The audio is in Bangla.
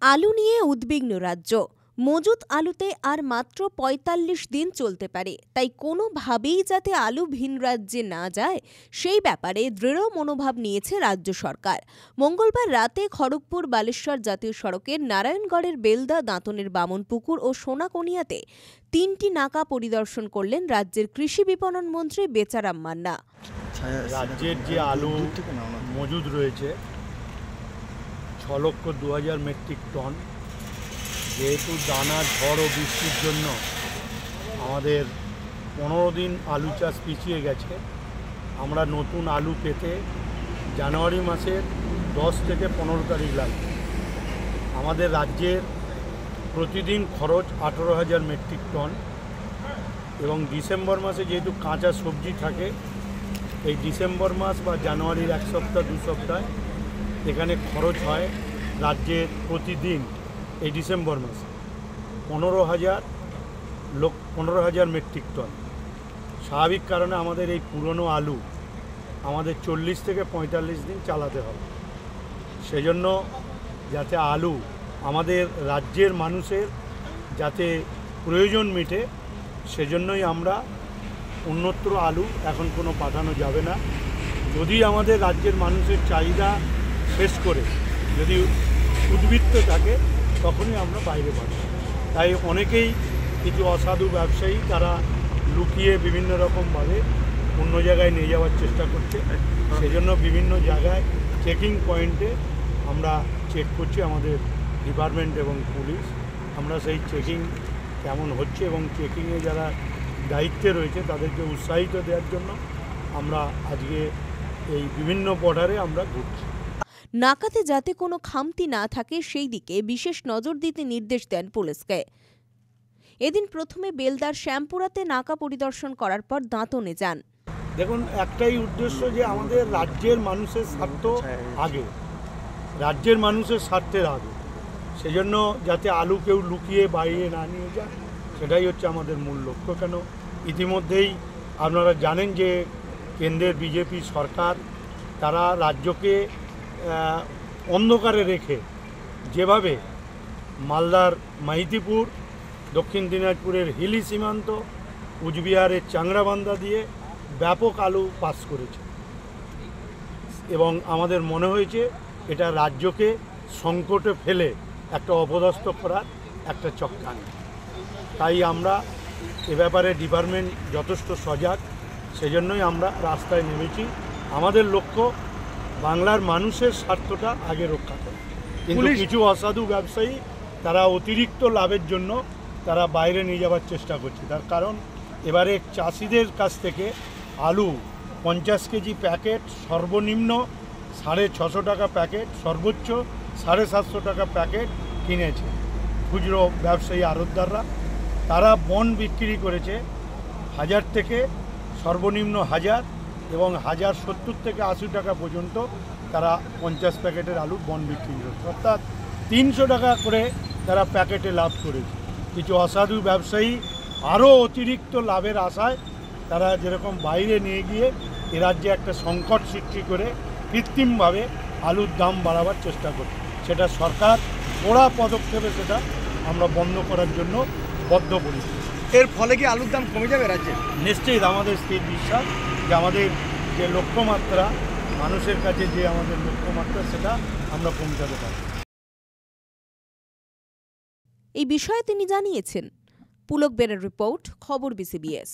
আলু নিয়ে উদ্বিগ্ন রাজ্য। মজুত আলুতে আর মাত্র ৪৫ দিন চলতে পারে, তাই কোনোভাবেই যাতে আলু ভিন রাজ্যে না যায় সেই ব্যাপারে দৃঢ় মনোভাব নিয়েছে রাজ্য সরকার। মঙ্গলবার রাতে খড়গপুর বালেশ্বর জাতীয় সড়কের নারায়ণগড়ের বেলদা, দাঁতনের বামনপুকুর ও সোনাকনিয়াতে ৩টি নাকা পরিদর্শন করলেন রাজ্যের কৃষি বিপণন মন্ত্রী বেচারাম মান্না। রাজ্যের যে আলু মজুদ রয়েছে ৬,২০,০০০ মেট্রিক টন, যেহেতু দানা, ঝড় ও বৃষ্টির জন্য আমাদের ১৫ দিন আলু চাষ পিছিয়ে গেছে। আমরা নতুন আলু পেতে জানুয়ারি মাসের ১০ থেকে ১৫ তারিখ লাগবে। আমাদের রাজ্যের প্রতিদিন খরচ ১৮,০০০ মেট্রিক টন এবং ডিসেম্বর মাসে যেহেতু কাঁচা সবজি থাকে, এই ডিসেম্বর মাস বা জানুয়ারির ১ সপ্তাহ ২ সপ্তাহ এখানে খরচ হয় রাজ্যের প্রতিদিন এই ডিসেম্বর মাসে ১৫,০০০ মেট্রিক টন। স্বাভাবিক কারণে আমাদের এই পুরনো আলু আমাদের ৪০ থেকে ৪৫ দিন চালাতে হবে। সেজন্য যাতে আলু আমাদের রাজ্যের মানুষের যাতে প্রয়োজন মেটে, সেজন্যই আমরা অন্যত্র আলু এখন কোনো পাঠানো যাবে না। যদি আমাদের রাজ্যের মানুষের চাহিদা শেষ করে যদি উদ্বৃত্ত থাকে তখনই আমরা বাইরে পাঠাই। তাই অনেকেই, কিছু অসাধু ব্যবসায়ী, তারা লুকিয়ে বিভিন্ন রকমভাবে অন্য জায়গায় নিয়ে যাওয়ার চেষ্টা করছে। সেজন্য বিভিন্ন জায়গায় চেকিং পয়েন্টে আমরা চেক করছি, আমাদের ডিপার্টমেন্ট এবং পুলিশ। আমরা সেই চেকিং কেমন হচ্ছে এবং চেকিংয়ে যারা দায়িত্বে রয়েছে তাদেরকে উৎসাহিত দেওয়ার জন্য আমরা আজকে এই বিভিন্ন বর্ডারে আমরা ঘুরছি। নাকাতে যাতে কোনো খামতি না থাকে সেই দিকে বিশেষ নজর দিতে নির্দেশ দেন পুলিশকে। এদিন প্রথমে বেলদার শ্যামপুরাতে নাকা পরিদর্শন করার পর দাঁতনে যান। দেখুন, একটাই উদ্দেশ্য যে আমাদের রাজ্যের মানুষের স্বার্থ আগে, রাজ্যের মানুষের স্বার্থের আগে। সেজন্য যাতে আলু কেউ লুকিয়ে বাইরে না নিয়ে যায়, সেটাই হচ্ছে আমাদের মূল লক্ষ্য। কেন, ইতিমধ্যেই আপনারা জানেন যে কেন্দ্রের বিজেপি সরকার, তারা রাজ্যকে অন্ধকারে রেখে যেভাবে মালদার মাইতিপুর, দক্ষিণ দিনাজপুরের হিলি সীমান্ত, কুচবিহারের চাংড়াবান্ধা দিয়ে ব্যাপক আলু পাস করেছে এবং আমাদের মনে হয়েছে এটা রাজ্যকে সংকটে ফেলে একটা অপদস্থ করার একটা চক্রান্ত। তাই আমরা এ ব্যাপারে ডিপার্টমেন্ট যথেষ্ট সজাগ, সেজন্যই আমরা রাস্তায় নেমেছি। আমাদের লক্ষ্য বাংলার মানুষের স্বার্থটা আগে রক্ষা করে। কিন্তু কিছু অসাধু ব্যবসায়ী তারা অতিরিক্ত লাভের জন্য তারা বাইরে নিয়ে যাওয়ার চেষ্টা করছে। তার কারণ, এবারে চাষিদের কাছ থেকে আলু ৫০ কেজি প্যাকেট সর্বনিম্ন ৬৫০ টাকা প্যাকেট, সর্বোচ্চ ৭৫০ টাকা প্যাকেট কিনেছে খুচরো ব্যবসায়ী আড়তদাররা। তারা বন বিক্রি করেছে ১০০০ থেকে সর্বনিম্ন ১০০০ এবং ১০৭০ থেকে ৮০ টাকা পর্যন্ত তারা ৫০ প্যাকেটের আলু বন বিক্রি করেছে, অর্থাৎ ৩০০ টাকা করে তারা প্যাকেটে লাভ করেছে। কিছু অসাধু ব্যবসায়ী আরও অতিরিক্ত লাভের আশায় তারা যেরকম বাইরে নিয়ে গিয়ে এ রাজ্যে একটা সংকট সৃষ্টি করে কৃত্রিমভাবে আলুর দাম বাড়াবার চেষ্টা করে। সেটা সরকার কড়া পদক্ষেপে সেটা আমরা বন্ধ করার জন্য বদ্ধপরিকর। এর ফলে কি আলুর দাম কমে যাবে রাজ্যে? নিশ্চয়ই আমাদের স্থির বিশ্বাস যে আমাদের যে লক্ষ্যমাত্রা, মানুষের কাছে যে আমাদের লক্ষ্যমাত্রা, সেটা আমরা পৌঁছাতে পারি। এই বিষয়ে তিনি জানিয়েছেন। পুলক বেরার রিপোর্ট, খবর BCBS।